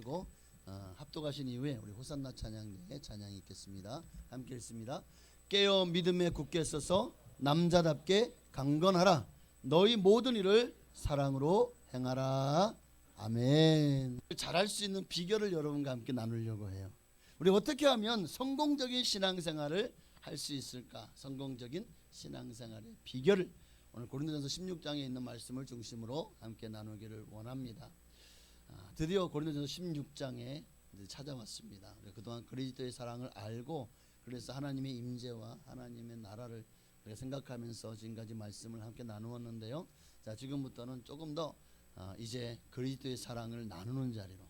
하시고 합독하신 이후에 우리 호산나 찬양대의 찬양이 있겠습니다. 함께 읽습니다. 깨어 믿음에 굳게 서서 남자답게 강건하라. 너희 모든 일을 사랑으로 행하라. 아멘. 잘할 수 있는 비결을 여러분과 함께 나누려고 해요. 우리 어떻게 하면 성공적인 신앙생활을 할 수 있을까? 성공적인 신앙생활의 비결을 오늘 고린도전서 16장에 있는 말씀을 중심으로 함께 나누기를 원합니다. 드디어 고린도전서 16장에 찾아왔습니다. 그동안 그리스도의 사랑을 알고 그래서 하나님의 임재와 하나님의 나라를 생각하면서 지금까지 말씀을 함께 나누었는데요. 자, 지금부터는 조금 더 이제 그리스도의 사랑을 나누는 자리로,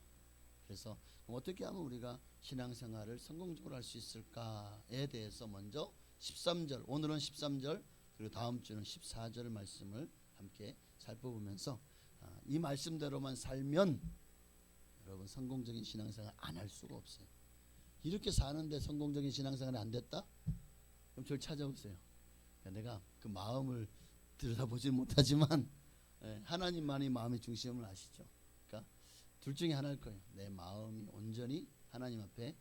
그래서 어떻게 하면 우리가 신앙생활을 성공적으로 할 수 있을까에 대해서 먼저 13절, 오늘은 13절 그리고 다음 주는 14절 말씀을 함께 살펴보면서 이 말씀대로만 살면 여러분 성공적인 신앙생활 안 할 수가 없어요. 이렇게 사는데 성공적인 신앙생활이 안 됐다? 그럼 저를 찾아오세요. 내가 그 마음을 들여다보지 못하지만 하나님만이 마음의 중심을 아시죠. 그러니까 둘 중에 하나일 거예요. 내 마음이 온전히 하나님 앞에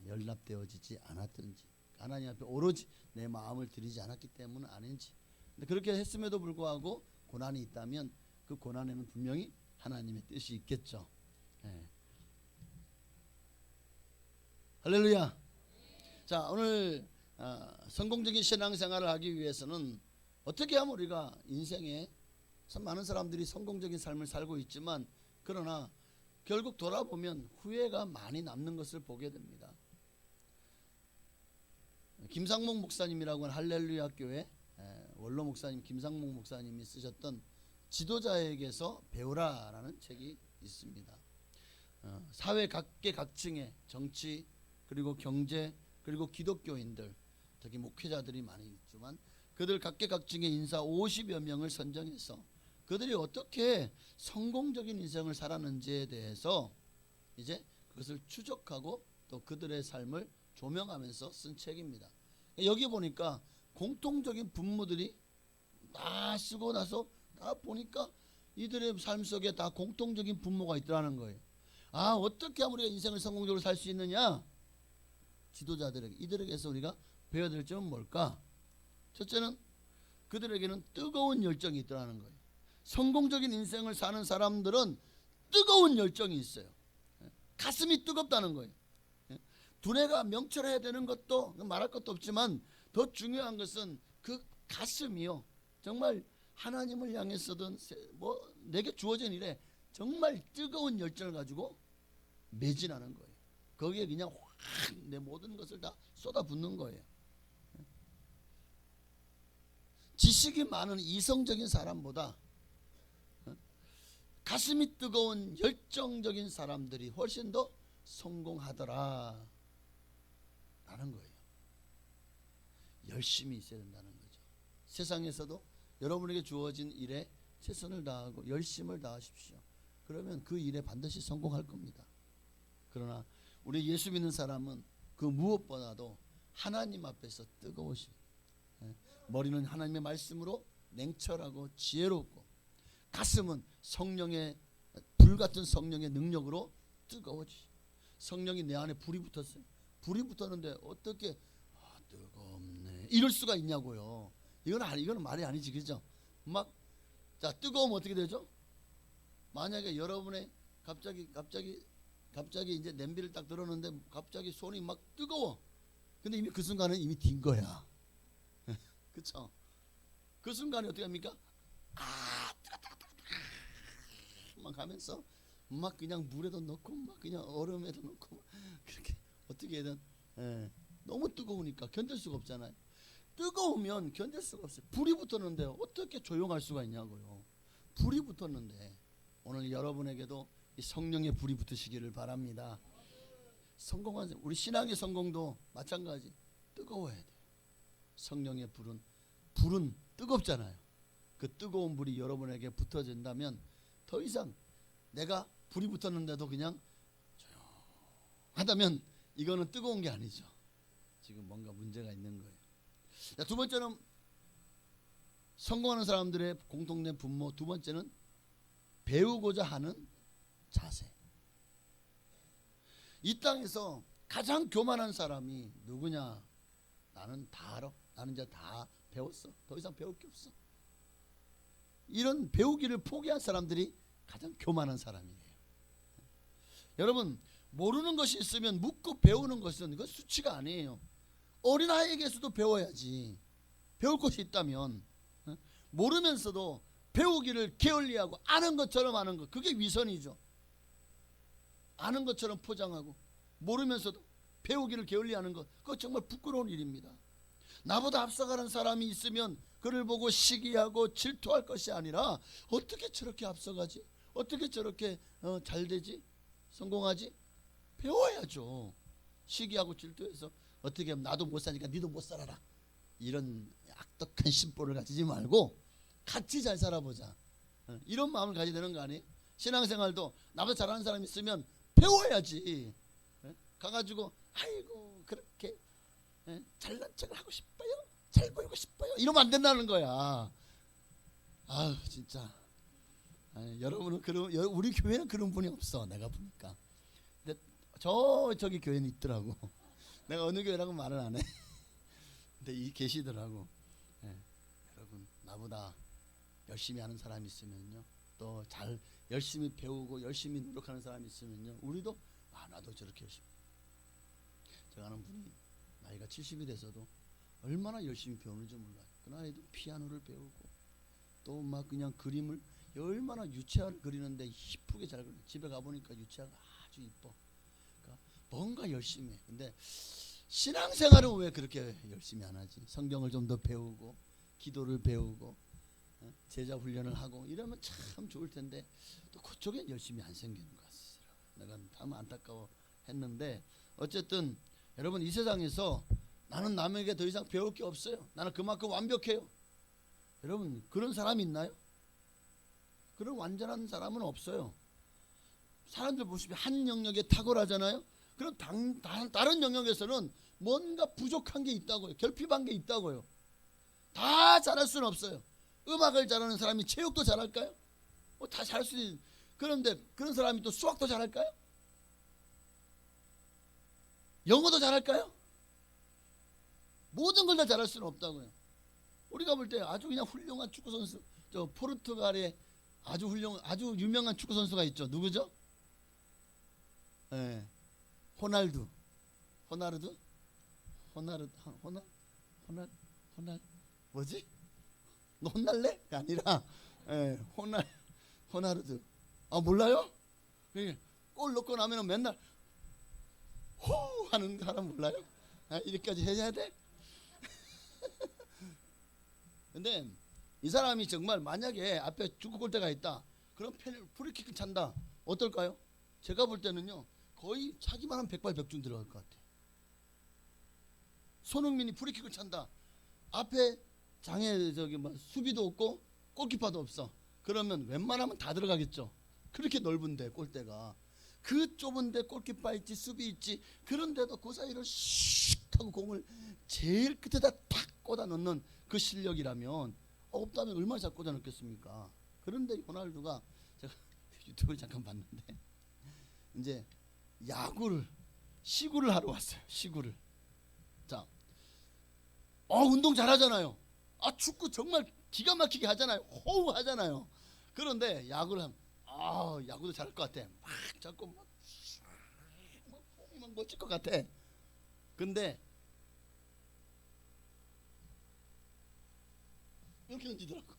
연락되어지지 않았든지, 하나님 앞에 오로지 내 마음을 드리지 않았기 때문은 아닌지. 근데 그렇게 했음에도 불구하고 고난이 있다면 그 고난에는 분명히 하나님의 뜻이 있겠죠. 할렐루야. 자, 오늘 성공적인 신앙생활을 하기 위해서는 어떻게 하면 우리가 인생에 참 많은 사람들이 성공적인 삶을 살고 있지만 그러나 결국 돌아보면 후회가 많이 남는 것을 보게 됩니다. 김상목 목사님이라고 하는 할렐루야 교회 원로 목사님 김상목 목사님이 쓰셨던 지도자에게서 배우라라는 책이 있습니다. 사회 각계각층의 정치 그리고 경제 그리고 기독교인들, 특히 목회자들이 많이 있지만 그들 각계각층의 인사 50여 명을 선정해서 그들이 어떻게 성공적인 인생을 살았는지에 대해서 이제 그것을 추적하고 또 그들의 삶을 조명하면서 쓴 책입니다. 여기 보니까 공통적인 분모들이 다 쓰고 나서 다 보니까 이들의 삶 속에 다 공통적인 분모가 있더라는 거예요. 어떻게 하면 우리가 인생을 성공적으로 살 수 있느냐? 지도자들에게, 이들에게서 우리가 배워야 될 점은 뭘까? 첫째는 그들에게는 뜨거운 열정이 있더라는 거예요. 성공적인 인생을 사는 사람들은 뜨거운 열정이 있어요. 가슴이 뜨겁다는 거예요. 두뇌가 명철해야 되는 것도 말할 것도 없지만 더 중요한 것은 그 가슴이요, 정말 하나님을 향해서든 뭐 내게 주어진 일에 정말 뜨거운 열정을 가지고 매진하는 거예요. 거기에 그냥 확 내 모든 것을 다 쏟아붓는 거예요. 지식이 많은 이성적인 사람보다 가슴이 뜨거운 열정적인 사람들이 훨씬 더 성공하더라 라는 거예요. 열심히 있어야 된다는 거죠. 세상에서도 여러분에게 주어진 일에 최선을 다하고 열심을 다하십시오. 그러면 그 일에 반드시 성공할 겁니다. 그러나 우리 예수 믿는 사람은 그 무엇보다도 하나님 앞에서 뜨거우신, 머리는 하나님의 말씀으로 냉철하고 지혜롭고 가슴은 성령의 불같은 성령의 능력으로 뜨거워지죠. 성령이 내 안에 불이 붙었어요. 불이 붙었는데 어떻게 뜨겁네 이럴 수가 있냐고요. 이거는 말이 아니지, 그죠? 자, 뜨거우면 어떻게 되죠? 만약에 여러분의 갑자기 이제 냄비를 딱 들었는데 갑자기 손이 막 뜨거워. 근데 이미 그 순간은 이미 딘 거야. 그쵸? 그 순간에 어떻게 합니까? 막 하면서 막 그냥 물에도 넣고 막 그냥 얼음에도 넣고 그렇게 어떻게 해든 너무 뜨거우니까 견딜 수가 없잖아요. 뜨거우면 견딜 수가 없어요. 불이 붙었는데 어떻게 조용할 수가 있냐고요. 불이 붙었는데 오늘 여러분에게도 이 성령의 불이 붙으시기를 바랍니다. 성공한 우리 신앙의 성공도 마찬가지 뜨거워야 돼요. 성령의 불은 뜨겁잖아요. 그 뜨거운 불이 여러분에게 붙어진다면 더 이상 내가 불이 붙었는데도 그냥 조용하다면 이거는 뜨거운 게 아니죠. 지금 뭔가 문제가 있는 거예요. 자, 두 번째는 성공하는 사람들의 공통된 분모, 두 번째는 배우고자 하는 자세. 이 땅에서 가장 교만한 사람이 누구냐? 나는 다 알아. 나는 이제 다 배웠어. 더 이상 배울 게 없어. 이런 배우기를 포기한 사람들이 가장 교만한 사람이에요. 여러분, 모르는 것이 있으면 묻고 배우는 것은 이건 수치가 아니에요. 어린아이에게서도 배워야지. 배울 것이 있다면. 모르면서도 배우기를 게을리하고 아는 것처럼 아는 것, 그게 위선이죠. 아는 것처럼 포장하고 모르면서도 배우기를 게을리하는 것, 그거 정말 부끄러운 일입니다. 나보다 앞서가는 사람이 있으면 그를 보고 시기하고 질투할 것이 아니라 어떻게 저렇게 앞서가지? 어떻게 저렇게 잘 되지? 성공하지? 배워야죠. 시기하고 질투해서 어떻게 하면 나도 못 사니까 니도 못 살아라, 이런 악독한 심보를 가지지 말고 같이 잘 살아보자, 이런 마음을 가져야 되는 거 아니에요? 신앙생활도 나보다 잘하는 사람이 있으면 배워야지. 가가지고 아이고 그렇게 잘난 척을 하고 싶어요, 잘 보이고 싶어요, 이러면 안 된다는 거야. 아유 진짜. 여러분은 우리 교회는 그런 분이 없어. 내가 보니까. 근데 저기 교회는 있더라고. 내가 어느 교회라고 말을 안 해. 근데 계시더라고. 여러분, 나보다 열심히 하는 사람이 있으면요, 또 잘 열심히 배우고 열심히 노력하는 사람이 있으면요, 우리도 나도 저렇게 열심히. 제가 아는 분이 나이가 70이 돼서도 얼마나 열심히 배우는지 몰라요. 그 나이도 피아노를 배우고 또 막 그냥 그림을 얼마나 유채화를 그리는데 이쁘게 잘 그려. 집에 가보니까 유채화가 아주 이뻐. 그러니까 뭔가 열심히 해. 근데 신앙생활은 왜 그렇게 열심히 안 하지? 성경을 좀 더 배우고 기도를 배우고 제자 훈련을 하고 이러면 참 좋을 텐데 또 그쪽엔 열심히 안 생기는 것 같더라고요. 내가 참 안타까워 했는데, 어쨌든 여러분, 이 세상에서 나는 남에게 더 이상 배울 게 없어요. 나는 그만큼 완벽해요. 여러분, 그런 사람이 있나요? 그런 완전한 사람은 없어요. 사람들 보시면 한 영역에 탁월하잖아요. 그럼 다른 영역에서는 뭔가 부족한 게 있다고요. 결핍한 게 있다고요. 다 잘할 수는 없어요. 음악을 잘하는 사람이 체육도 잘할까요? 다 잘할 수 있는. 그런데 그런 사람이 또 수학도 잘할까요? 영어도 잘할까요? 모든 걸 다 잘할 수는 없다고요. 우리가 볼 때 아주 그냥 훌륭한 축구 선수, 저 포르투갈의 아주 유명한 축구 선수가 있죠. 누구죠? 호날두 뭐지? 너 혼날래? 아니라 호날두. 몰라요? 골 넣고 나면 맨날 호 하는 사람 몰라요? 이렇게까지 해야 돼? 근데 이 사람이 정말 만약에 앞에 축구 골대가 있다, 그럼 프리킥을 찬다, 어떨까요? 제가 볼 때는요, 거의 차기만 한 백발백중 들어갈 것 같아요. 손흥민이 프리킥을 찬다, 앞에 수비도 없고 골키퍼도 없어. 그러면 웬만하면 다 들어가겠죠. 그렇게 넓은데 골대가, 그 좁은데 골키퍼 있지 수비 있지, 그런데도 그 사이를 슉 하고 공을 제일 끝에다 탁 꽂아 넣는 그 실력이라면 없다면 얼마나 잘 꽂아 넣겠습니까? 그런데 호날두가, 제가 유튜브를 잠깐 봤는데 이제 시구를 하러 왔어요. 시구를. 자, 운동 잘하잖아요. 축구 정말 기가 막히게 하잖아요. 호우 하잖아요. 그런데 야구를 하면 야구도 잘할 것 같아. 막 잡고 막 멋질 것 같아. 근데 이렇게 던지더라고.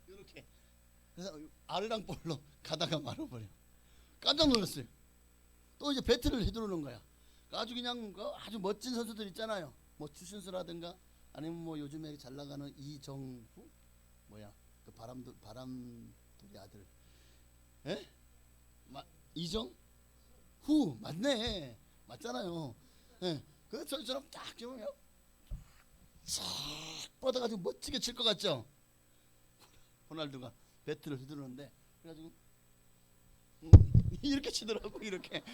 이렇게. 그래서 아르랑볼로 가다가 말아버려. 깜짝 놀랐어요. 또 이제 배트를 휘두르는 거야. 아주 그냥 아주 멋진 선수들 있잖아요. 뭐 추신수라든가 아니면 뭐 요즘에 잘 나가는 이정후, 그 바람돌이 아들, 이정후 맞네, 맞잖아요. 그 저처럼 딱 보면 쫙 뻗어가지고 멋지게 칠 것 같죠. 호날두가 배트를 휘두르는데 그래가지고 이렇게 치더라고, 이렇게.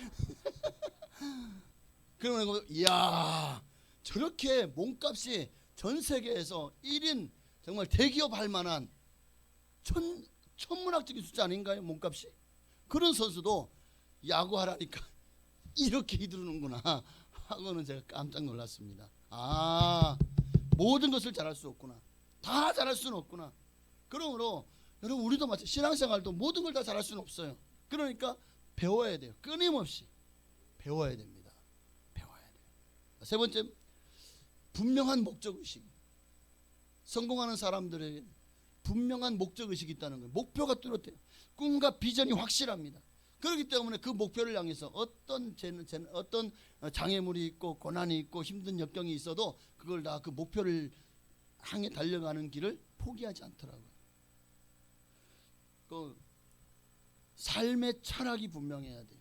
그러면 이야, 저렇게 몸값이 전 세계에서 1인 정말 대기업 할 만한 천문학적인 숫자 아닌가요? 몸값이. 그런 선수도 야구하라니까 이렇게 휘두르는구나 하고는 제가 깜짝 놀랐습니다. 아, 모든 것을 잘할 수 없구나. 다 잘할 수는 없구나. 그러므로 여러분, 우리도 마찬가지, 신앙생활도 모든 걸 다 잘할 수는 없어요. 그러니까 배워야 돼요. 끊임없이 배워야 됩니다. 배워야 돼요. 세 번째, 분명한 목적의식. 성공하는 사람들에게 분명한 목적의식이 있다는 거예요. 목표가 뚜렷해요. 꿈과 비전이 확실합니다. 그렇기 때문에 그 목표를 향해서 어떤 장애물이 있고 고난이 있고 힘든 역경이 있어도 그걸 다 그 목표를 향해 달려가는 길을 포기하지 않더라고요. 그 삶의 철학이 분명해야 돼요.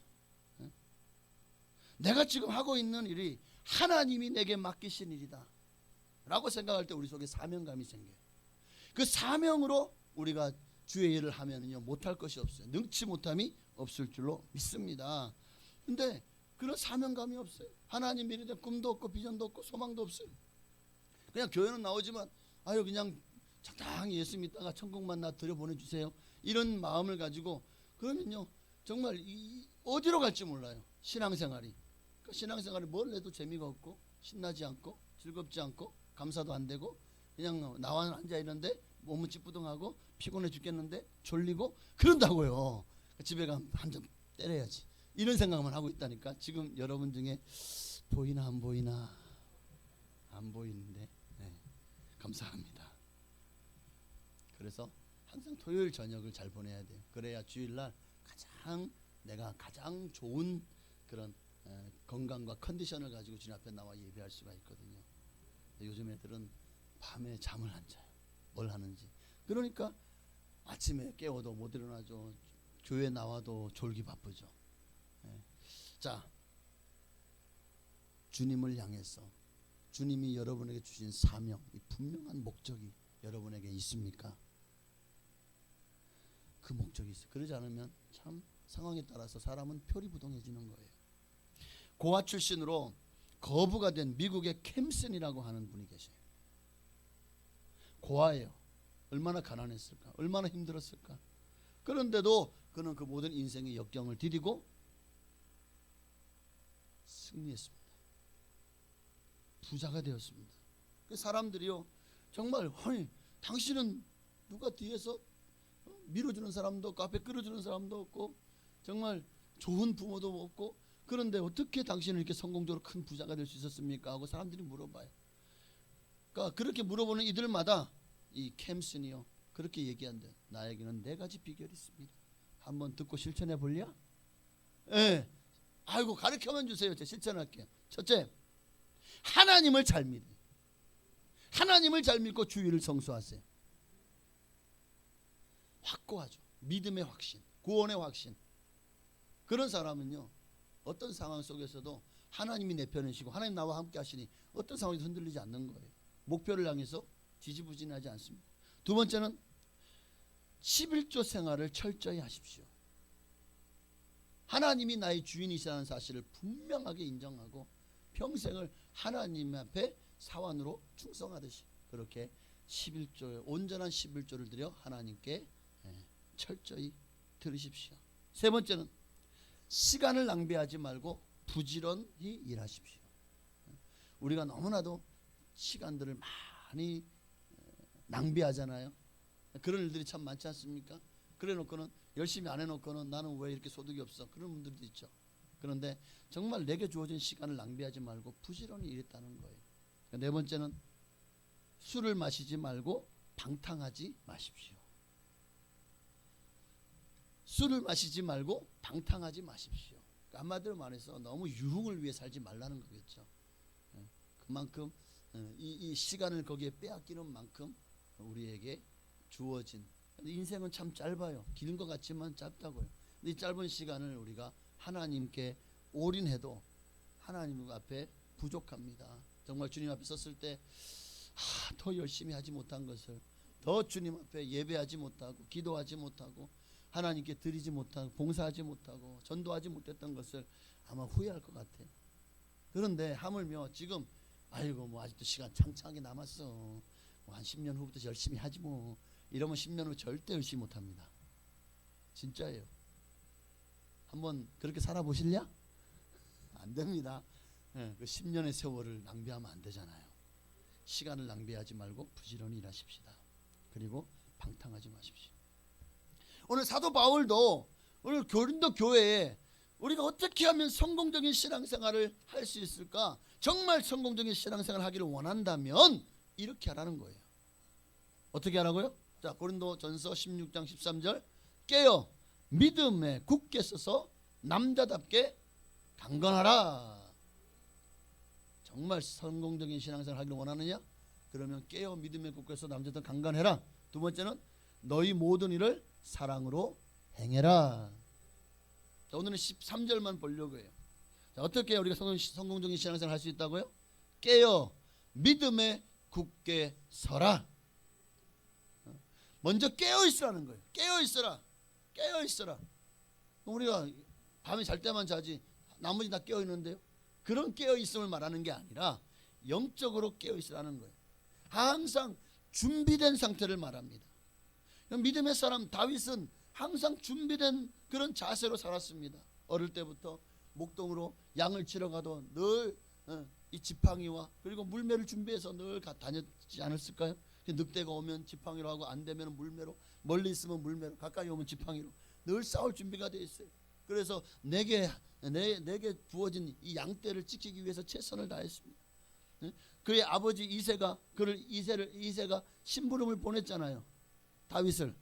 내가 지금 하고 있는 일이 하나님이 내게 맡기신 일이다 라고 생각할 때 우리 속에 사명감이 생겨요. 그 사명으로 우리가 주의 일을 하면은요, 못할 것이 없어요. 능치 못함이 없을 줄로 믿습니다. 근데 그런 사명감이 없어요. 하나님 일에 대한 꿈도 없고 비전도 없고 소망도 없어요. 그냥 교회는 나오지만 아유, 그냥 적당히 예수 믿다가 천국만 나 들여보내주세요, 이런 마음을 가지고 그러면요, 정말 어디로 갈지 몰라요. 신앙생활이. 그러니까 신앙생활이 뭘 해도 재미가 없고 신나지 않고 즐겁지 않고 감사도 안 되고 그냥 나와 앉아 있는데 몸은 찌뿌둥하고 피곤해 죽겠는데 졸리고 그런다고요. 집에 가면 한 점 때려야지, 이런 생각만 하고 있다니까. 지금 여러분 중에 보이나 안 보이나? 안 보이는데, 네, 감사합니다. 그래서 항상 토요일 저녁을 잘 보내야 돼요. 그래야 주일날 내가 가장 좋은 그런 건강과 컨디션을 가지고 주님 앞에 나와 예배할 수가 있거든요. 요즘 애들은 밤에 잠을 안 자요. 뭘 하는지. 그러니까 아침에 깨워도 못 일어나죠. 교회 나와도 졸기 바쁘죠. 자, 주님을 향해서 주님이 여러분에게 주신 사명, 이 분명한 목적이 여러분에게 있습니까? 그 목적이 있어요. 그러지 않으면 참 상황에 따라서 사람은 표리부동해지는 거예요. 고아 출신으로 거부가 된 미국의 캠슨이라고 하는 분이 계셔요. 고아예요. 얼마나 가난했을까, 얼마나 힘들었을까. 그런데도 그는 그 모든 인생의 역경을 디디고 승리했습니다. 부자가 되었습니다. 그 사람들이요, 정말 당신은 누가 뒤에서 밀어주는 사람도 없고 앞에 끌어주는 사람도 없고 정말 좋은 부모도 없고, 그런데 어떻게 당신은 이렇게 성공적으로 큰 부자가 될 수 있었습니까 하고 사람들이 물어봐요. 그러니까 그렇게 물어보는 이들마다 이 캠슨이요, 그렇게 얘기한대요. 나에게는 4가지 비결이 있습니다. 한번 듣고 실천해 볼랴? 예. 아이고, 가르쳐만 주세요. 제가 실천할게요. 첫째, 하나님을 잘 믿어요. 하나님을 잘 믿고 주의를 성수하세요. 확고하죠. 믿음의 확신, 구원의 확신. 그런 사람은요, 어떤 상황 속에서도 하나님이 내 편이시고 하나님 나와 함께 하시니 어떤 상황에도 흔들리지 않는 거예요. 목표를 향해서 지지부진하지 않습니다. 두 번째는 11조 생활을 철저히 하십시오. 하나님이 나의 주인이시라는 사실을 분명하게 인정하고 평생을 하나님 앞에 사원으로 충성하듯이 그렇게 11조에 온전한 11조를 드려 하나님께 철저히 들으십시오. 세 번째는 시간을 낭비하지 말고 부지런히 일하십시오. 우리가 너무나도 시간들을 많이 낭비하잖아요. 그런 일들이 참 많지 않습니까? 그래 놓고는 열심히 안 해놓고는 나는 왜 이렇게 소득이 없어, 그런 분들도 있죠. 그런데 정말 내게 주어진 시간을 낭비하지 말고 부지런히 일했다는 거예요. 네 번째는 술을 마시지 말고 방탕하지 마십시오. 술을 마시지 말고 방탕하지 마십시오. 그러니까 한마디로 말해서 너무 유흥을 위해 살지 말라는 거겠죠. 그만큼 이 시간을 거기에 빼앗기는 만큼 우리에게 주어진, 인생은 참 짧아요. 긴 것 같지만 짧다고요. 근데 이 짧은 시간을 우리가 하나님께 올인해도 하나님 앞에 부족합니다. 정말 주님 앞에 섰을 때 더 열심히 하지 못한 것을, 더 주님 앞에 예배하지 못하고 기도하지 못하고 하나님께 드리지 못하고 봉사하지 못하고 전도하지 못했던 것을 아마 후회할 것 같아요. 그런데 하물며 지금 아이고 뭐 아직도 시간 창창하게 남았어, 뭐 한 10년 후부터 열심히 하지 뭐, 이러면 10년 후 절대 열심히 못합니다. 진짜예요. 한번 그렇게 살아보실냐? 안 됩니다. 그 10년의 세월을 낭비하면 안 되잖아요. 시간을 낭비하지 말고 부지런히 일하십시다. 그리고 방탕하지 마십시오. 오늘 사도 바울도 오늘 고린도 교회에 우리가 어떻게 하면 성공적인 신앙생활을 할 수 있을까? 정말 성공적인 신앙생활을 하기를 원한다면 이렇게 하라는 거예요. 어떻게 하라고요? 자, 고린도전서 16장 13절 깨어 믿음에 굳게 서서 남자답게 강건하라. 정말 성공적인 신앙생활을 하기를 원하느냐? 그러면 깨어 믿음에 굳게 서서 남자답게 강건해라. 두 번째는 너희 모든 일을 사랑으로 행해라. 자, 오늘은 13절만 보려고 해요. 자, 어떻게 우리가 성공적인 신앙생활을 할 수 있다고요? 깨어 믿음에 굳게 서라. 먼저 깨어 있으라는 거예요. 깨어 있어라. 깨어 있어라. 우리가 밤에 잘 때만 자지 나머지 다 깨어 있는데요. 그런 깨어 있음을 말하는 게 아니라 영적으로 깨어 있으라는 거예요. 항상 준비된 상태를 말합니다. 믿음의 사람 다윗은 항상 준비된 그런 자세로 살았습니다. 어릴 때부터 목동으로 양을 치러 가도 늘 이 지팡이와 그리고 물매를 준비해서 늘 다녔지 않았을까요? 늑대가 오면 지팡이로 하고 안 되면 물매로, 멀리 있으면 물매로, 가까이 오면 지팡이로 늘 싸울 준비가 되어 있어요. 그래서 내게 부어진 이 양떼를 지키기 위해서 최선을 다했습니다. 그의 아버지 이새가 심부름을 보냈잖아요. 다윗을.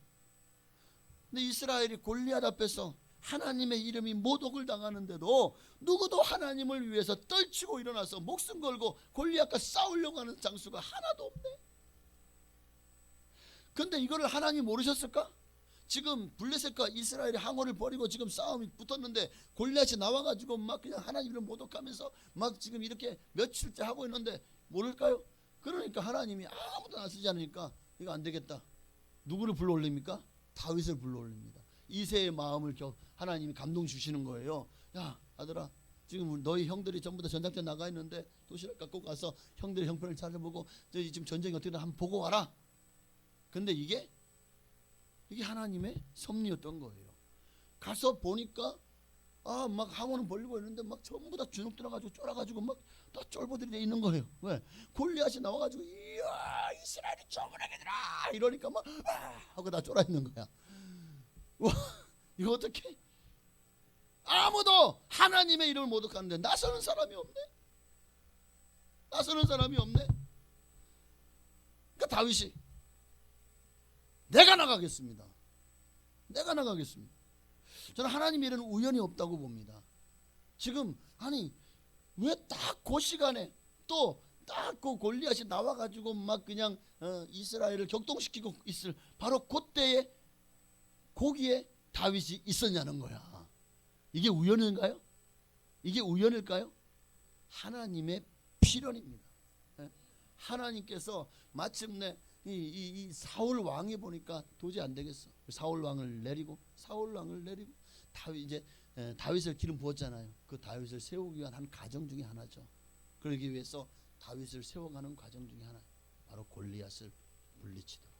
근데 이스라엘이 골리앗 앞에서 하나님의 이름이 모독을 당하는데도 누구도 하나님을 위해서 떨치고 일어나서 목숨 걸고 골리앗과 싸우려고 하는 장수가 하나도 없네. 근데 이거를 하나님 모르셨을까? 지금 블레셋과 이스라엘의 항호를 벌이고 지금 싸움이 붙었는데 골리앗이 나와가지고 막 그냥 하나님을 모독하면서 막 지금 이렇게 며칠째 하고 있는데 모를까요? 그러니까 하나님이 아무도 나서지 않으니까 이거 안 되겠다. 누구를 불러 올립니까? 다윗을 불러 올립니다. 이새의 마음을 하나님이 감동 주시는 거예요. 야 아들아, 지금 너희 형들이 전부 다 전장터에 나가 있는데 도시락 갖고 가서 형들의 형편을 찾아보고 지금 전쟁이 어떻게 되나 한번 보고 와라. 근데 이게 하나님의 섭리였던 거예요. 가서 보니까 막 항우는 벌리고 있는데 막 전부 다 주눅 들어가지고 쫄아가지고 막 다 쫄보들이 돼 있는 거예요. 왜? 골리앗이 나와가지고 이야 이스라엘이 저문하게들아 이러니까 막 하고 다 쫄아 있는 거야. 와 이거 어떻게? 아무도 하나님의 이름을 모독하는데 나서는 사람이 없네. 그러니까 다윗이 내가 나가겠습니다. 저는 하나님의 일은 우연이 없다고 봅니다. 지금 왜 딱 그 시간에 또 딱 그 골리앗이 나와가지고 막 그냥 이스라엘을 격동시키고 있을 바로 그때에 거기에 다윗이 있었냐는 거야. 이게 우연인가요? 하나님의 필연입니다. 하나님께서 마침내 이 사울 왕이 보니까 도저히 안 되겠어. 사울 왕을 내리고 다윗을 기름 부었잖아요. 그 다윗을 세우기 위한 한 과정 중에 하나죠. 그러기 위해서 다윗을 세워가는 과정 중에 하나 바로 골리앗을 물리치도록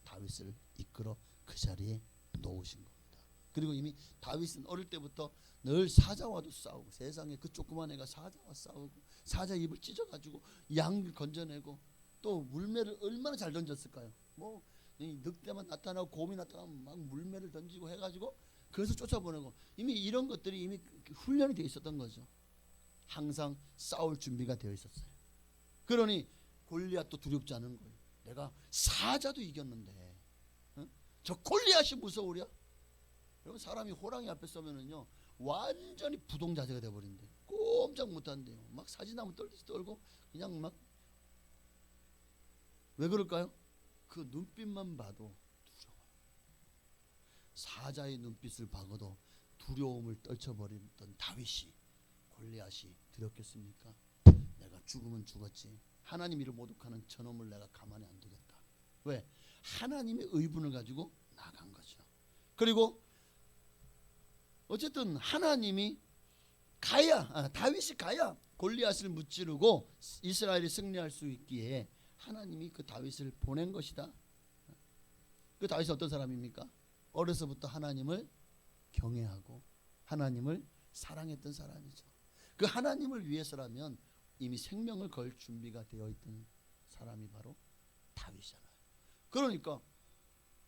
다윗을 이끌어 그 자리에 놓으신 겁니다. 그리고 이미 다윗은 어릴 때부터 늘 사자와도 싸우고 세상에 그 조그만 애가 사자와 싸우고 사자 입을 찢어가지고 양 건져내고 또 물매를 얼마나 잘 던졌을까요? 뭐 늑대만 나타나고 곰이 나타나면 막 물매를 던지고 해가지고 그래서 쫓아보내고 이미 이런 것들이 이미 훈련이 되어 있었던 거죠. 항상 싸울 준비가 되어 있었어요. 그러니 골리앗도 두렵지 않은 거예요. 내가 사자도 이겼는데 저 골리앗이 무서우랴? 여러분 사람이 호랑이 앞에 서면은요 완전히 부동자세가 돼버린대. 꼼짝 못한대요. 막 사지나무 떨듯이 떨고 그냥 막. 왜 그럴까요? 그 눈빛만 봐도 두려워요. 사자의 눈빛을 봐도 두려움을 떨쳐버리던 다윗이 골리앗이 두렵겠습니까? 내가 죽으면 죽었지. 하나님 이를 모독하는 저놈을 내가 가만히 안 두겠다. 왜? 하나님의 의분을 가지고 나간 거죠. 그리고 어쨌든 하나님이 다윗이 가야 골리앗을 무찌르고 이스라엘이 승리할 수 있기에 하나님이 그 다윗을 보낸 것이다. 그 다윗이 어떤 사람입니까? 어려서부터 하나님을 경외하고 하나님을 사랑했던 사람이죠. 그 하나님을 위해서라면 이미 생명을 걸 준비가 되어 있던 사람이 바로 다윗이잖아요. 그러니까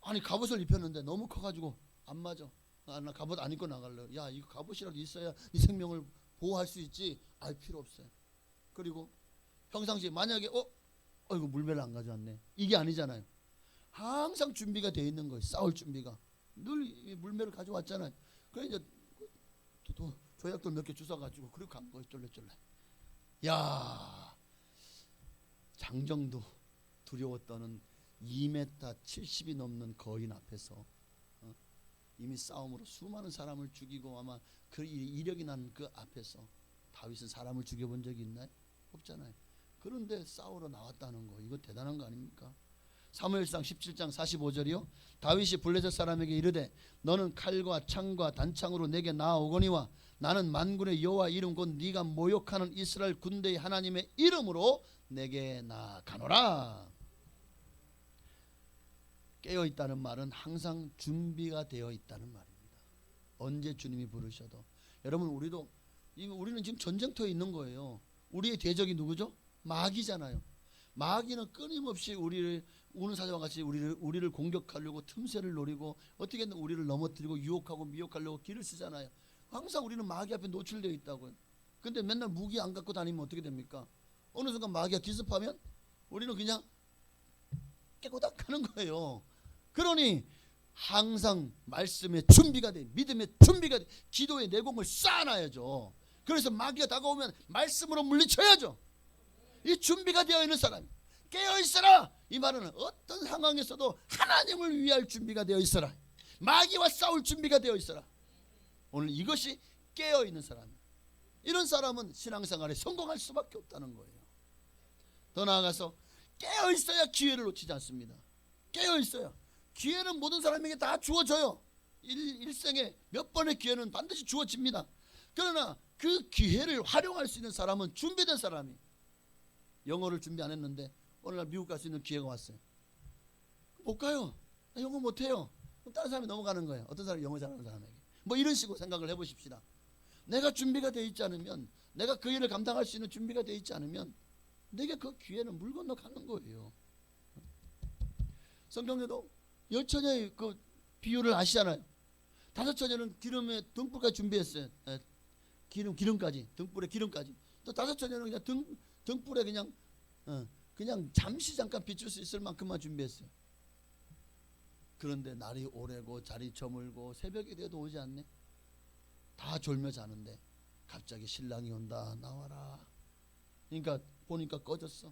아니 갑옷을 입혔는데 너무 커가지고 안 맞아. 나 갑옷 안 입고 나갈래. 야 이거 갑옷이라도 있어야 네 생명을 보호할 수 있지. 알 필요 없어요. 그리고 평상시에 만약에 이거 물배를 안 가져왔네. 이게 아니잖아요. 항상 준비가 되어 있는 거예요. 싸울 준비가. 늘 물매를 가져왔잖아요. 그래 이제 조약돌 몇 개 주워가지고 그리고 간 거예요. 쫄래쫄래. 야 장정도 두려워 떠는 2m 70이 넘는 거인 앞에서 이미 싸움으로 수많은 사람을 죽이고 아마 그 이력이 난 그 앞에서 다윗은 사람을 죽여본 적이 있나요? 없잖아요. 그런데 싸우러 나왔다는 거 이거 대단한 거 아닙니까? 사무엘상 17장 45절이요. 다윗이 블레셋 사람에게 이르되 너는 칼과 창과 단창으로 내게 나아오거니와 나는 만군의 여호와 이름 곧 네가 모욕하는 이스라엘 군대의 하나님의 이름으로 내게 나아가노라. 깨어있다는 말은 항상 준비가 되어 있다는 말입니다. 언제 주님이 부르셔도. 여러분 우리는 지금 전쟁터에 있는 거예요. 우리의 대적이 누구죠? 마귀잖아요. 마귀는 끊임없이 우리를 우는 사자와 같이 우리를 공격하려고 틈새를 노리고 어떻게든 우리를 넘어뜨리고 유혹하고 미혹하려고 길을 쓰잖아요. 항상 우리는 마귀 앞에 노출되어 있다고요. 근데 맨날 무기 안 갖고 다니면 어떻게 됩니까? 어느 순간 마귀가 기습하면 우리는 그냥 깨고닥 하는 거예요. 그러니 항상 말씀의 준비가 돼, 믿음의 준비가 돼, 기도의 내공을 쌓아놔야죠. 그래서 마귀가 다가오면 말씀으로 물리쳐야죠. 이 준비가 되어 있는 사람, 깨어 있어라. 이 말은 어떤 상황에서도 하나님을 위할 준비가 되어 있어라. 마귀와 싸울 준비가 되어 있어라. 오늘 이것이 깨어 있는 사람이에요. 이런 사람은 신앙생활에 성공할 수밖에 없다는 거예요. 더 나아가서 깨어 있어야 기회를 놓치지 않습니다. 깨어 있어야. 기회는 모든 사람에게 다 주어져요. 일생에 몇 번의 기회는 반드시 주어집니다. 그러나 그 기회를 활용할 수 있는 사람은 준비된 사람이. 영어를 준비 안 했는데 어느 날 미국 갈 수 있는 기회가 왔어요. 못 가요. 나 영어 못해요. 그럼 다른 사람이 넘어가는 거예요. 어떤 사람이 영어 잘하는 사람에게. 뭐 이런 식으로 생각을 해보십시다. 내가 준비가 되어 있지 않으면, 내가 그 일을 감당할 수 있는 준비가 되어 있지 않으면 내게 그 기회는 물 건너 가는 거예요. 성경에도 10처녀의 그 비유를 아시잖아요. 5처녀는 기름에 등불까지 준비했어요. 기름까지, 등불에 기름까지. 또 5처녀는 그냥 등불에 그냥 잠시 잠깐 비출 수 있을 만큼만 준비했어요. 그런데 날이 오래고 자리 저물고 새벽이 돼도 오지 않네. 다 졸며 자는데 갑자기 신랑이 온다. 나와라. 그러니까 보니까 꺼졌어.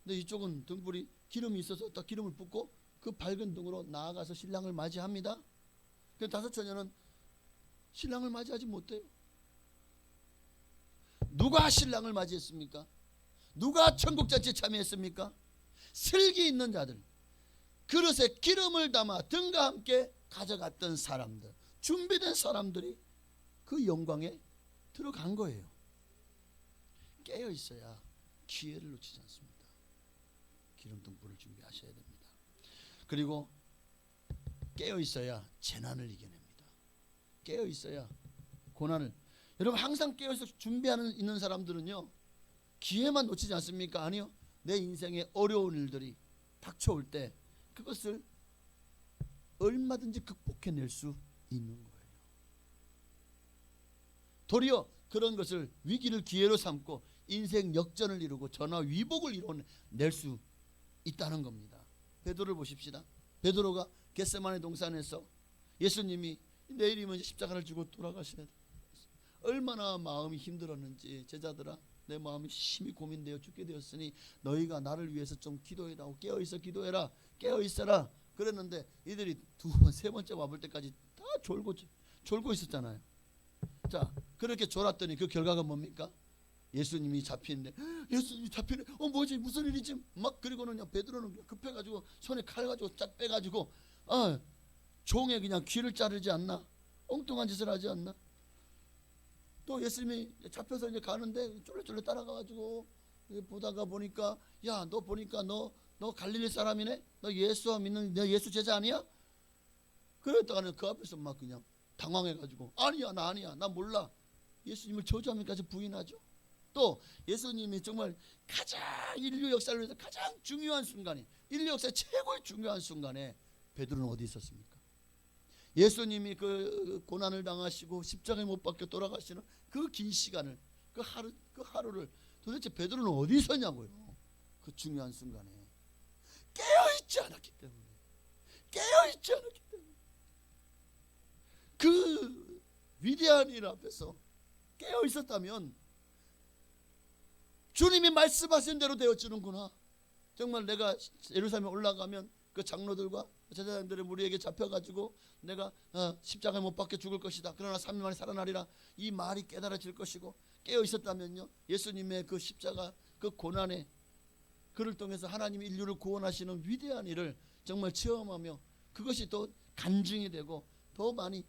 근데 이쪽은 등불이 기름이 있어서 딱 기름을 붓고 그 밝은 등으로 나아가서 신랑을 맞이합니다. 그 5처녀는 신랑을 맞이하지 못해요. 누가 신랑을 맞이했습니까? 누가 천국잔치에 참여했습니까? 슬기 있는 자들, 그릇에 기름을 담아 등과 함께 가져갔던 사람들, 준비된 사람들이 그 영광에 들어간 거예요. 깨어 있어야 기회를 놓치지 않습니다. 기름 등불을 준비하셔야 됩니다. 그리고 깨어 있어야 재난을 이겨냅니다. 깨어 있어야 고난을. 여러분 항상 깨어서 준비하는 있는 사람들은요 기회만 놓치지 않습니까? 아니요. 내 인생에 어려운 일들이 닥쳐올 때 그것을 얼마든지 극복해낼 수 있는 거예요. 도리어 그런 것을 위기를 기회로 삼고 인생 역전을 이루고 전화위복을 이뤄낼 수 있다는 겁니다. 베드로를 보십시다. 베드로가 겟세마네 동산에서 예수님이 내일이면 십자가를 지고 돌아가셔야 돼. 얼마나 마음이 힘들었는지, 제자들아 내 마음이 심히 고민되어 죽게 되었으니 너희가 나를 위해서 좀 기도해라. 깨어있어 기도해라. 깨어있어라. 그랬는데 이들이 2번 3번째 와볼 때까지 다 졸고 있었잖아요. 자, 그렇게 졸았더니 그 결과가 뭡니까? 예수님이 잡히는데, 예수님이 잡히네. 뭐지 무슨 일이지? 막 그리고는 베드로는 급해가지고 손에 칼 가지고 쫙 빼가지고 종에 그냥 귀를 자르지 않나? 엉뚱한 짓을 하지 않나? 또 예수님이 잡혀서 이제 가는데 쫄래쫄래 따라가가지고 보다가 보니까, 야 너 보니까 너 갈릴리 사람이네? 너 예수 믿는 너 예수 제자 아니야? 그랬다가는 그 앞에서 막 그냥 당황해가지고 아니야 나 아니야 나 몰라 예수님을 저주하면까지 부인하죠. 또 예수님이 정말 가장 인류 역사를 위해서 가장 중요한 순간에, 인류 역사의 최고의 중요한 순간에 베드로는 어디 있었습니까? 예수님이 그 고난을 당하시고 십자가에 못 박혀 돌아가시는 그 긴 시간을, 그 하루를 도대체 베드로는 어디 있었냐고요. 그 중요한 순간에 깨어있지 않았기 때문에, 깨어있지 않았기 때문에, 그 위대한 일 앞에서 깨어있었다면 주님이 말씀하신 대로 되어지는구나. 정말 내가 예루살렘에 올라가면 그 장로들과 제자들의 무리에게 잡혀가지고 내가 십자가에 못 박혀 죽을 것이다. 그러나 3일 만에 살아나리라. 이 말이 깨달아질 것이고, 깨어있었다면요, 예수님의 그 십자가 그 고난에, 그를 통해서 하나님이 인류를 구원하시는 위대한 일을 정말 체험하며 그것이 또 간증이 되고 더 많이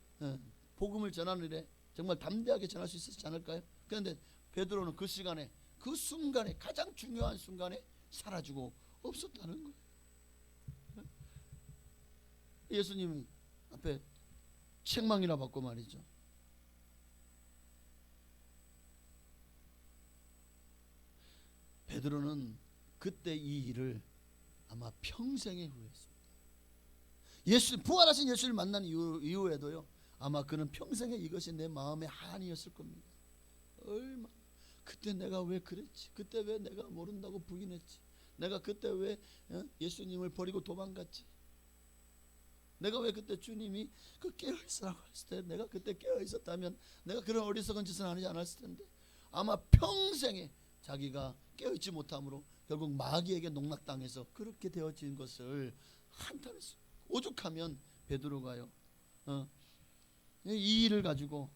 복음을 전하는 일에 정말 담대하게 전할 수 있었지 않을까요? 그런데 베드로는 그 시간에, 그 순간에, 가장 중요한 순간에 사라지고 없었다는 거예요. 예수님 앞에 책망이나 받고 말이죠. 베드로는 그때 이 일을 아마 평생에 후회했습니다. 부활하신 예수를 만난 이후에도요, 아마 그는 평생에 이것이 내 마음의 한이었을 겁니다. 얼마 그때 내가 왜 그랬지? 그때 왜 내가 모른다고 부인했지? 내가 그때 왜 예수님을 버리고 도망갔지? 내가 왜 그때 주님이 그 깨어있으라고 했을 때 내가 그때 깨어있었다면 내가 그런 어리석은 짓은 하지 않았을 텐데, 아마 평생에 자기가 깨어있지 못함으로 결국 마귀에게 농락당해서 그렇게 되어진 것을 한탄했어요. 오죽하면 베드로가요, 이 일을 가지고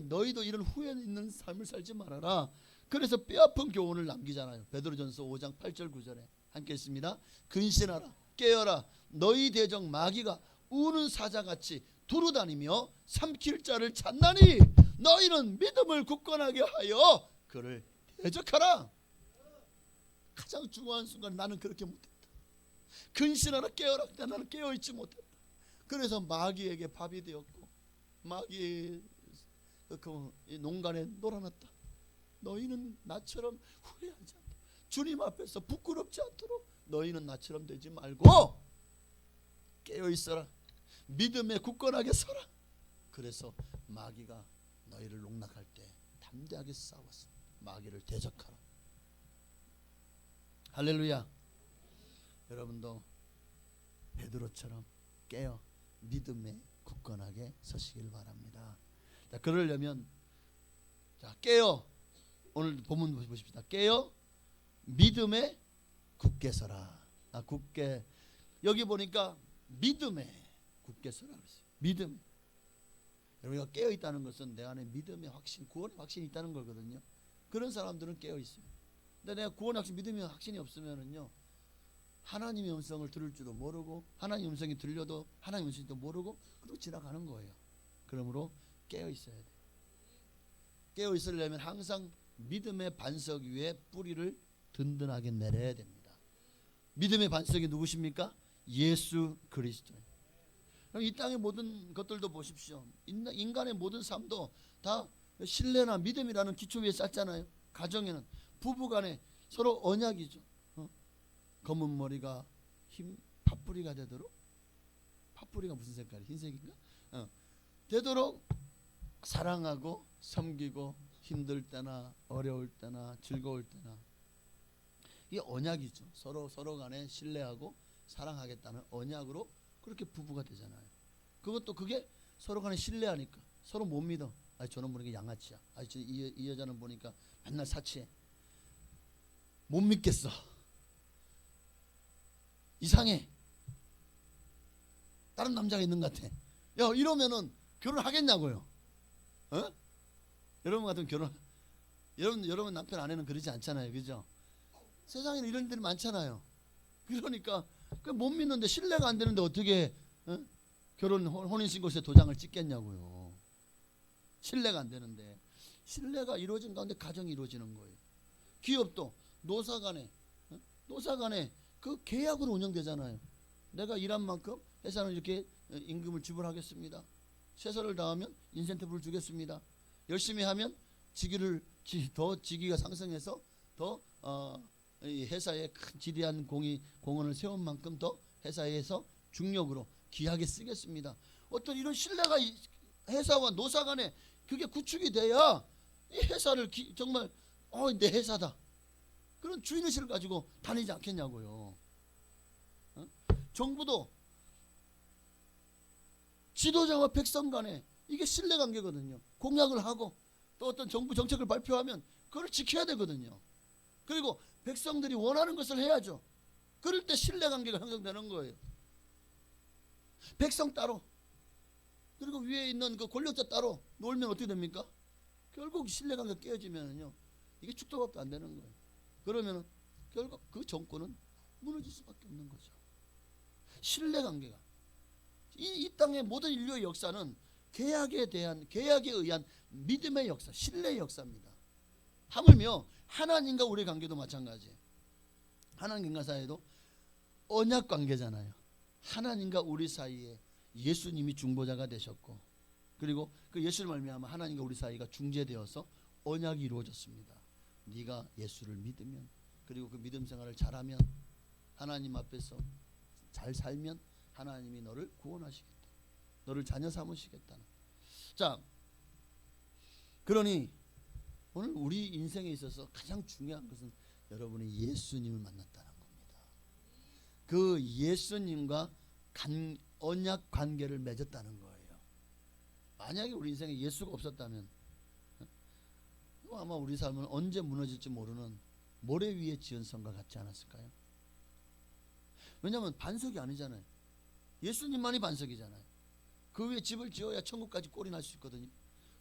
너희도 이런 후회 있는 삶을 살지 말아라. 그래서 뼈아픈 교훈을 남기잖아요. 베드로전서 5장 8절 9절에 함께 있습니다. 근신하라, 깨어라. 너희 대적 마귀가 우는 사자같이 두루다니며 삼킬 자를 찾나니 너희는 믿음을 굳건하게 하여 그를 대적하라. 가장 중요한 순간 나는 그렇게 못했다. 근신하라, 깨어라. 근데 나는 깨어있지 못했다. 그래서 마귀에게 밥이 되었고 마귀의 그 농간에 놀아났다. 너희는 나처럼 후회하지 않도록, 주님 앞에서 부끄럽지 않도록 너희는 나처럼 되지 말고 깨어있어라. 믿음에 굳건하게 서라. 그래서 마귀가 너희를 농락할 때 담대하게 싸웠어. 마귀를 대적하라. 할렐루야. 여러분도 베드로처럼 깨어 믿음에 굳건하게 서시길 바랍니다. 자, 그러려면 깨어, 오늘 본문 보십시다. 깨어 믿음에 굳게 서라. 굳게, 여기 보니까 믿음에 굳게 서라 그랬어요. 믿음. 여러분가 깨어 있다는 것은 내 안에 믿음의 확신, 구원의 확신이 있다는 거거든요. 그런 사람들은 깨어 있어요. 근데 내가 구원의 확신, 믿음의 확신이 없으면은요, 하나님의 음성을 들을 줄도 모르고, 하나님의 음성이 들려도 하나님의 음성도 모르고 그러고 지나가는 거예요. 그러므로 깨어 있어야 돼. 깨어 있으려면 항상 믿음의 반석 위에 뿌리를 든든하게 내려야 됩니다. 믿음의 반석이 누구십니까? 예수 그리스도예요. 이 땅의 모든 것들도 보십시오. 인간의 모든 삶도 다 신뢰나 믿음이라는 기초 위에 쌓잖아요. 가정에는 부부간에 서로 언약이죠. 검은 머리가 팥뿌리가 되도록, 팥뿌리가 무슨 색깔이 흰색인가? 되도록 사랑하고 섬기고, 힘들 때나 어려울 때나 즐거울 때나, 이게 언약이죠. 서로 간에 신뢰하고 사랑하겠다는 언약으로 그렇게 부부가 되잖아요. 그게 서로 간에 신뢰하니까 서로 못 믿어. 저는 보니까 양아치야. 이 여자는 보니까 맨날 사치해. 못 믿겠어. 이상해. 다른 남자가 있는 것 같아. 야, 이러면은 결혼하겠냐고요. 여러분 같은 여러분 남편 아내는 그러지 않잖아요. 그죠? 세상에는 이런 일들이 많잖아요. 그러니까 못 믿는데, 신뢰가 안 되는데 어떻게 혼인신고서에 도장을 찍겠냐고요. 신뢰가 안 되는데. 신뢰가 이루어진 가운데 가정이 이루어지는 거예요. 기업도 노사간에 그 계약으로 운영되잖아요. 내가 일한 만큼 회사는 이렇게 임금을 지불하겠습니다. 최선을 다하면 인센티브를 주겠습니다. 열심히 하면 더 직위가 상승해서 더 이 회사에 큰 지대한 공헌을 세운 만큼 더 회사에서 중력으로 귀하게 쓰겠습니다. 어떤 이런 신뢰가 회사와 노사 간에 그게 구축이 돼야 이 회사를 정말 내 회사다 그런 주인의식을 가지고 다니지 않겠냐고요. 정부도 지도자와 백성 간에 이게 신뢰관계거든요. 공약을 하고 또 어떤 정부 정책을 발표하면 그걸 지켜야 되거든요. 그리고 백성들이 원하는 것을 해야죠. 그럴 때 신뢰관계가 형성되는 거예요. 백성 따로 그리고 위에 있는 그 권력자 따로 놀면 어떻게 됩니까? 결국 신뢰관계가 깨어지면요 이게 축도밥도 안 되는 거예요. 그러면 결국 그 정권은 무너질 수밖에 없는 거죠. 신뢰관계가 이 땅의 모든 인류의 역사는 계약에 의한 믿음의 역사, 신뢰의 역사입니다. 하물며 하나님과 우리의 관계도 마찬가지예요. 하나님과 사이에도 언약 관계잖아요. 하나님과 우리 사이에 예수님이 중보자가 되셨고 그리고 그 예수를 말미암아 하나님과 우리 사이가 중재되어서 언약이 이루어졌습니다. 네가 예수를 믿으면 그리고 그 믿음 생활을 잘하면 하나님 앞에서 잘 살면 하나님이 너를 구원하시겠다. 너를 자녀 삼으시겠다. 자, 그러니 오늘 우리 인생에 있어서 가장 중요한 것은 여러분이 예수님을 만났다는 겁니다. 그 예수님과 언약 관계를 맺었다는 거예요. 만약에 우리 인생에 예수가 없었다면 아마 우리 삶은 언제 무너질지 모르는 모래 위에 지은 성과 같지 않았을까요? 왜냐하면 반석이 아니잖아요. 예수님만이 반석이잖아요. 그 위에 집을 지어야 천국까지 꼴이 날 수 있거든요.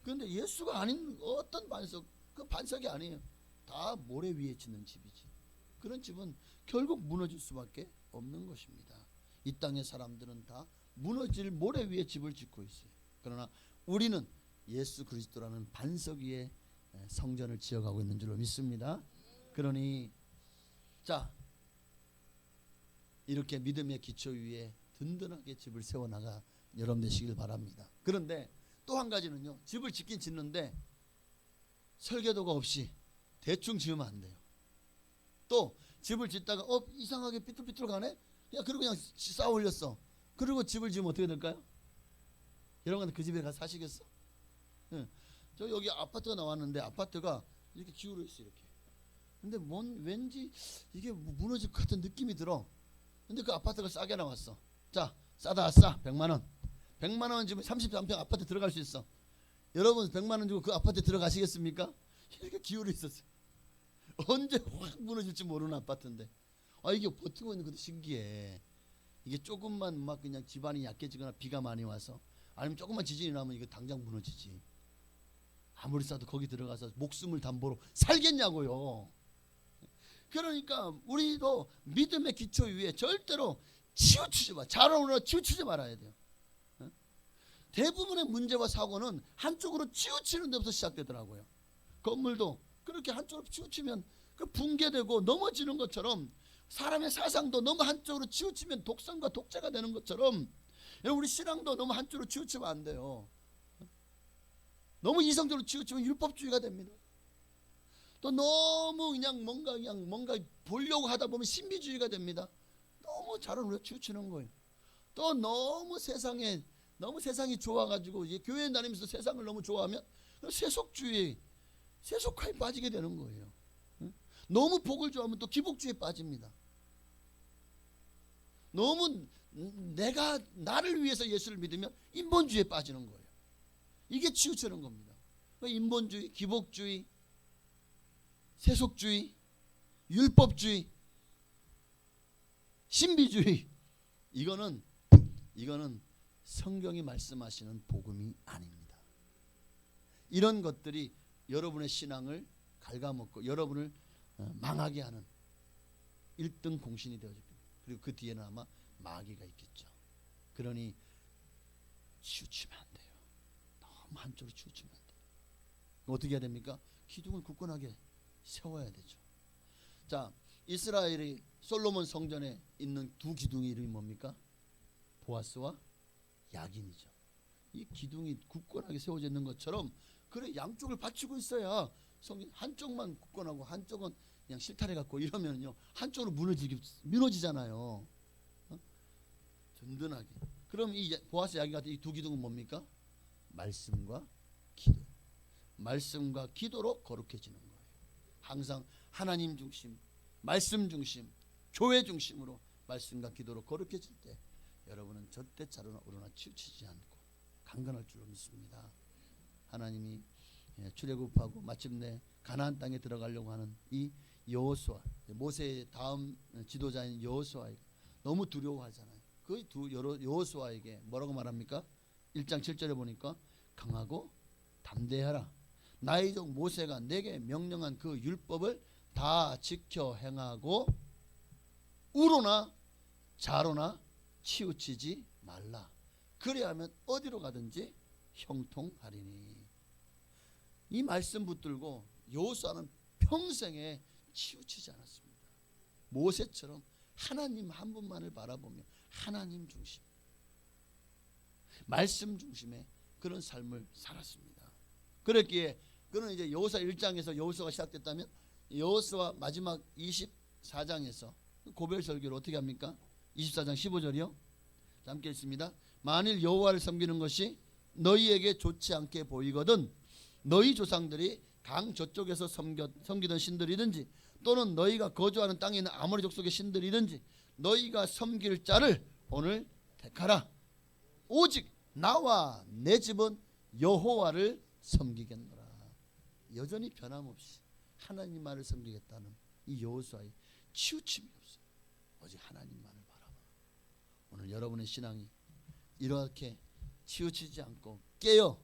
그런데 예수가 아닌 어떤 반석, 그 반석이 아니에요. 다 모래 위에 짓는 집이지. 그런 집은 결국 무너질 수밖에 없는 것입니다. 이 땅의 사람들은 다 무너질 모래 위에 집을 짓고 있어요. 그러나 우리는 예수 그리스도라는 반석 위에 성전을 지어가고 있는 줄로 믿습니다. 그러니 자, 이렇게 믿음의 기초 위에 든든하게 집을 세워나가 여러분 되시길 바랍니다. 그런데 또 한 가지는요, 집을 짓긴 짓는데 설계도가 없이 대충 지으면 안 돼요. 또 집을 짓다가 이상하게 삐뚤삐뚤 가네? 그리고 그냥 쌓아 올렸어. 그리고 집을 지으면 어떻게 될까요? 여러분 그 집에 가서 사시겠어? 네. 저 여기 아파트가 나왔는데 아파트가 이렇게 기울어 있어 이렇게. 근데 왠지 이게 무너질 것 같은 느낌이 들어. 근데 그 아파트가 싸게 나왔어. 자, 싸다 싸 100만 원. 100만 원 주면 33평 아파트 들어갈 수 있어. 여러분 100만 원 주고 그 아파트 들어가시겠습니까? 이렇게 기울어 있었어요. 언제 확 무너질지 모르는 아파트인데 이게 버티고 있는 것도 신기해. 이게 조금만 막 그냥 집안이 약해지거나 비가 많이 와서 아니면 조금만 지진이 나면 이거 당장 무너지지. 아무리 싸도 거기 들어가서 목숨을 담보로 살겠냐고요. 그러니까 우리도 믿음의 기초 위에 절대로 치우치지 마. 자라오느라 치우치지 말아야 돼요. 대부분의 문제와 사고는 한쪽으로 치우치는 데부터 시작되더라고요. 건물도 그렇게 한쪽으로 치우치면 그 붕괴되고 넘어지는 것처럼 사람의 사상도 너무 한쪽으로 치우치면 독선과 독재가 되는 것처럼 우리 신앙도 너무 한쪽으로 치우치면 안 돼요. 너무 이성적으로 치우치면 율법주의가 됩니다. 또 너무 그냥 뭔가 보려고 하다 보면 신비주의가 됩니다. 너무 잘 우리가 치우치는 거예요. 또 너무 세상이 좋아가지고 이제 교회 다니면서 세상을 너무 좋아하면 세속화에 빠지게 되는 거예요. 너무 복을 좋아하면 또 기복주의에 빠집니다. 너무 나를 위해서 예수를 믿으면 인본주의에 빠지는 거예요. 이게 치우치는 겁니다. 인본주의, 기복주의, 세속주의, 율법주의, 신비주의, 이거는 성경이 말씀하시는 복음이 아닙니다. 이런 것들이 여러분의 신앙을 갉아먹고 여러분을 망하게 하는 1등 공신이 되어집니다. 그리고 그 뒤에는 아마 마귀가 있겠죠. 그러니 치우치면 안 돼요. 너무 한쪽으로 치우치면 안 돼요. 어떻게 해야 됩니까? 기둥을 굳건하게 세워야 되죠. 자, 이스라엘이 솔로몬 성전에 있는 두 기둥의 이름이 뭡니까? 보아스와 야긴이죠. 이 기둥이 굳건하게 세워져 있는 것처럼 그래 양쪽을 받치고 있어야 성경 한쪽만 굳건하고 한쪽은 그냥 실타래 갖고 이러면요 한쪽으로 무너지잖아요. 든든하게. 그럼 이 보아스 이야기 같은 이 두 기둥은 뭡니까? 말씀과 기도. 말씀과 기도로 거룩해지는 거예요. 항상 하나님 중심, 말씀 중심, 교회 중심으로 말씀과 기도로 거룩해질 때 여러분은 절대 자로나 우로나 치우치지 않고 강건할 줄로 믿습니다. 하나님이 출애굽하고 마침내 가나안 땅에 들어가려고 하는 이 여호수아, 모세의 다음 지도자인 여호수아가 너무 두려워하잖아요. 그 여호수아에게 뭐라고 말합니까? 1장 7절에 보니까 강하고 담대하라. 나의 종 모세가 내게 명령한 그 율법을 다 지켜 행하고 우로나 좌로나 치우치지 말라. 그래야하면 어디로 가든지 형통하리니. 이 말씀 붙들고 여호수아는 평생에 치우치지 않았습니다. 모세처럼 하나님 한 분만을 바라보며 하나님 중심, 말씀 중심의 그런 삶을 살았습니다. 그랬기에 그는 이제 여호수아 1장에서 여호수아가 시작됐다면 여호수아 마지막 24장에서 고별 설교를 어떻게 합니까? 24장 15절이요. 함께 읽습니다. 만일 여호와를 섬기는 것이 너희에게 좋지 않게 보이거든 너희 조상들이 강 저쪽에서 섬기던 신들이든지 또는 너희가 거주하는 땅에 있는 아모리 족속의 신들이든지 너희가 섬길 자를 오늘 택하라. 오직 나와 내 집은 여호와를 섬기겠노라. 여전히 변함없이 하나님만을 섬기겠다는 이 여호수아의 치우침이 없어요. 오직 하나님만을 바라봐. 오늘 여러분의 신앙이 이렇게 치우치지 않고 깨어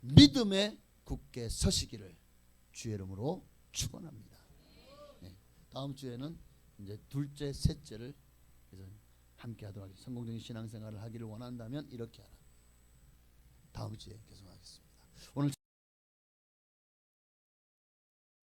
믿음에 굳게 서시기를 주의 이름으로 축원합니다. 네, 다음 주에는 이제 둘째, 셋째를 그래서 함께 하도록 하겠습니다. 성공적인 신앙생활을 하기를 원한다면 이렇게 하라. 다음 주에 계속하겠습니다. 오늘